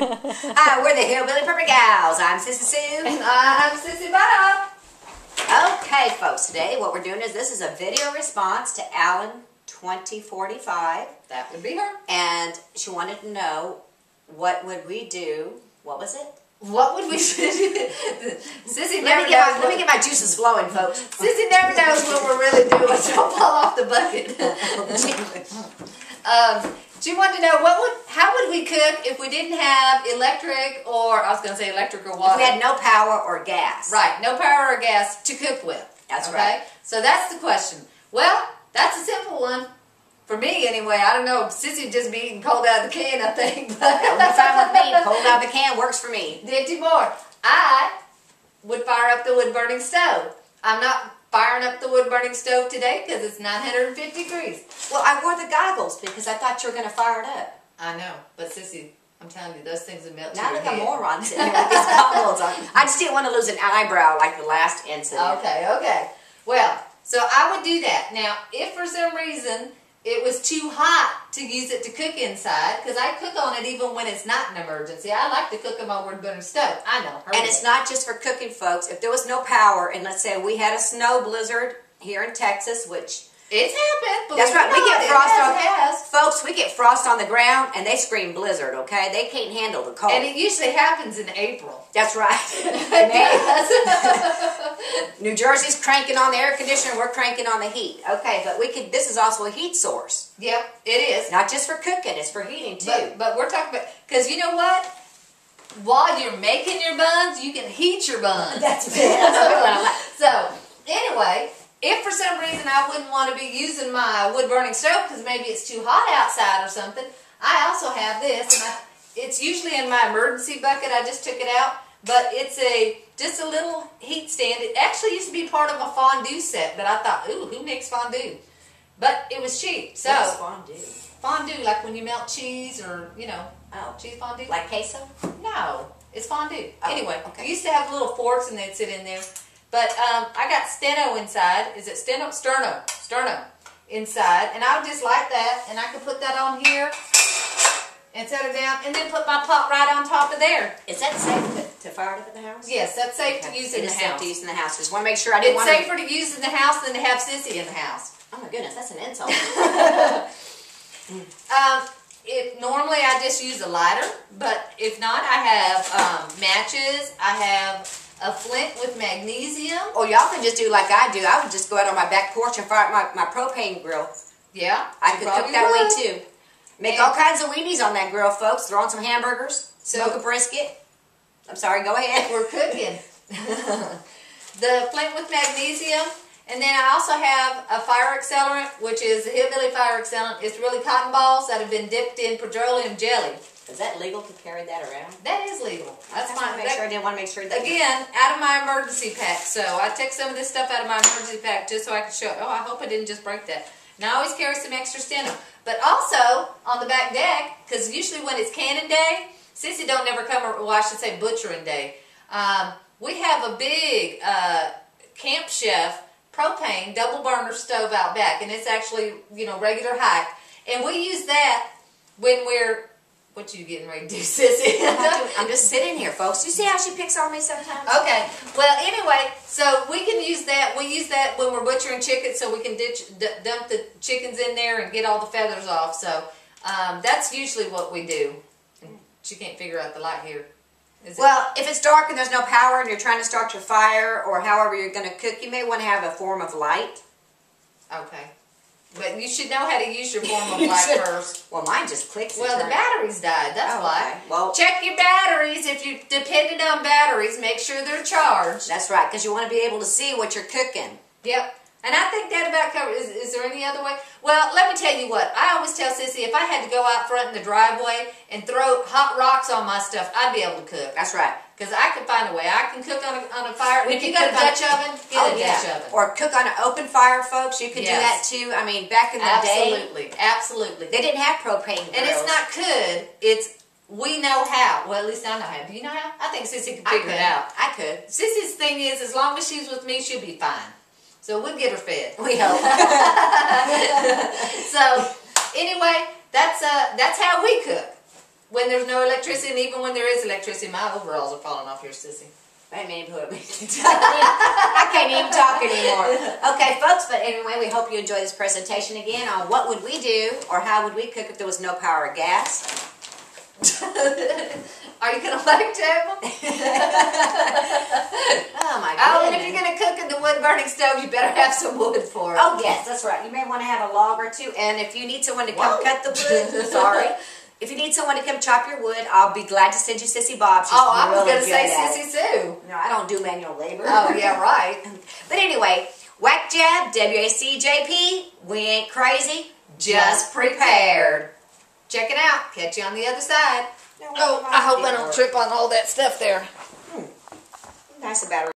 Hi, we're the Hillbilly Pepper Gals. I'm Sissy Sue. And I'm Sissy Bob. Okay, folks, today what we're doing is this is a video response to Allen2045. That would be her. And she wanted to know what would we do. What was it? What would we do? Sissy Let me get my juices flowing, folks. Sissy never knows what we're really doing, so I'll fall off the bucket. She wanted to know how would we cook if we didn't have electric, or I was going to say electric or water. If we had no power or gas. Right, no power or gas to cook with. That's right. So that's the question. Well, that's a simple one. For me, anyway. I don't know. Sissy would just be eating cold out of the can, I think. That would be fine with me. Cold out of the can works for me. Did you more? I would fire up the wood-burning stove. I'm not firing up the wood-burning stove today because it's 950 degrees. Well, I wore the goggles because I thought you were going to fire it up. I know. But, Sissy, I'm telling you, those things would melt to Not your like a head. moron sitting here with these goggles on. I just didn't want to lose an eyebrow like the last incident. Okay. Well, so I would do that. Now, if for some reason it was too hot to use it to cook inside, because I cook on it even when it's not an emergency. I like to cook on my wood-burning stove. I know. And it's not just for cooking, folks. If there was no power, and let's say we had a snow blizzard here in Texas, which... It's happened. That's right. We get frost on... Has. Folks, we get frost on the ground, and they scream blizzard, okay? They can't handle the cold. And it usually happens in April. That's right. It does. New Jersey's cranking on the air conditioner. We're cranking on the heat. Okay, but this is also a heat source. Yep, it is. Not just for cooking. It's for heating, too. But we're talking about... Because you know what? While you're making your buns, you can heat your buns. That's a good one. So, anyway... If for some reason I wouldn't want to be using my wood-burning stove because maybe it's too hot outside or something, I also have this, and it's usually in my emergency bucket. I just took it out, but it's just a little heat stand. It actually used to be part of a fondue set, but I thought, ooh, who makes fondue? But it was cheap. So what's fondue? Fondue, like when you melt cheese or, cheese fondue. Like queso? No, it's fondue. Oh, anyway, okay. I used to have little forks and they'd sit in there. But I got steno inside. Is it steno? Sterno inside. And I would just like that. And I could put that on here and set it down. And then put my pot right on top of there. Is that safe to fire it up in the house? Yes, that's safe to use in the It is house. safe to use in the house. Just want to make sure I didn't It's safer to use in the house than to have Sissy in the house. Oh my goodness, that's an insult. Normally I just use a lighter. But if not, I have matches. I have a flint with magnesium. Or y'all can just do like I do. I would just go out on my back porch and fire up my propane grill. Yeah. I could cook that way too. Make all kinds of weenies on that grill, folks. Throw on some hamburgers. Smoke a brisket. I'm sorry, go ahead. We're cooking. The flint with magnesium. And then I also have a fire accelerant, which is a hillbilly fire accelerant. It's really cotton balls that have been dipped in petroleum jelly. Is that legal to carry that around? That is legal. That's fine. I didn't want to make sure that... Again, out of my emergency pack. So I took some of this stuff out of my emergency pack just so I could show... Oh, I hope I didn't just break that. And I always carry some extra steno. But also, on the back deck, because usually when it's canning day, Sissy don't never come, or well, I should say butchering day. We have a big Camp Chef propane double burner stove out back. And it's actually, regular height. And we use that when we're... What you getting ready to do, Sissy? I'm just sitting here, folks. You see how she picks on me sometimes? Okay. Well, anyway, so we can use that. We use that when we're butchering chickens, so we can dump the chickens in there and get all the feathers off. So that's usually what we do. She can't figure out the light here. Well, if it's dark and there's no power and you're trying to start your fire or however you're going to cook, you may want to have a form of light. Okay. But you should know how to use your form of light first. Well, mine just clicks. Well, the batteries died. That's why. Okay. Well, check your batteries. If you're dependent on batteries, make sure they're charged. That's right, because you want to be able to see what you're cooking. Yep. And I think that about covers. Is there any other way? Well, let me tell you what. I always tell Sissy, if I had to go out front in the driveway and throw hot rocks on my stuff, I'd be able to cook. That's right. Because I can find a way. I can cook on a fire. If you got a Dutch oven, get a Dutch oven. Or cook on an open fire, folks. You could do that too. I mean, back in the day. Absolutely. They didn't have propane grills. And it's not could. It's we know how. Well, at least I know how. Do you know how? I think Sissy can figure it out. I could. Sissy's thing is, as long as she's with me, she'll be fine. So we'll get her fed. We hope. So anyway, that's how we cook. when there's no electricity, and even when there is electricity, my overalls are falling off here, Sissy. I didn't mean to put me. I can't even talk anymore. Okay, folks, but anyway, we hope you enjoyed this presentation again on what would we do or how would we cook if there was no power or gas. Are you going to like them? Oh my goodness. Oh, and if you're going to cook in the wood-burning stove, you better have some wood for it. Oh, yes, that's right. You may want to have a log or two. And if you need someone to come cut the wood, sorry. If you need someone to come chop your wood, I'll be glad to send you Sissy Bob. She's I was really going to say good at Sissy Sue. No, I don't do manual labor. Oh, yeah, right. But anyway, whack jab, WACJP, we ain't crazy, just prepared. Check it out. Catch you on the other side. No, I hope I don't trip on all that stuff there. Nice battery.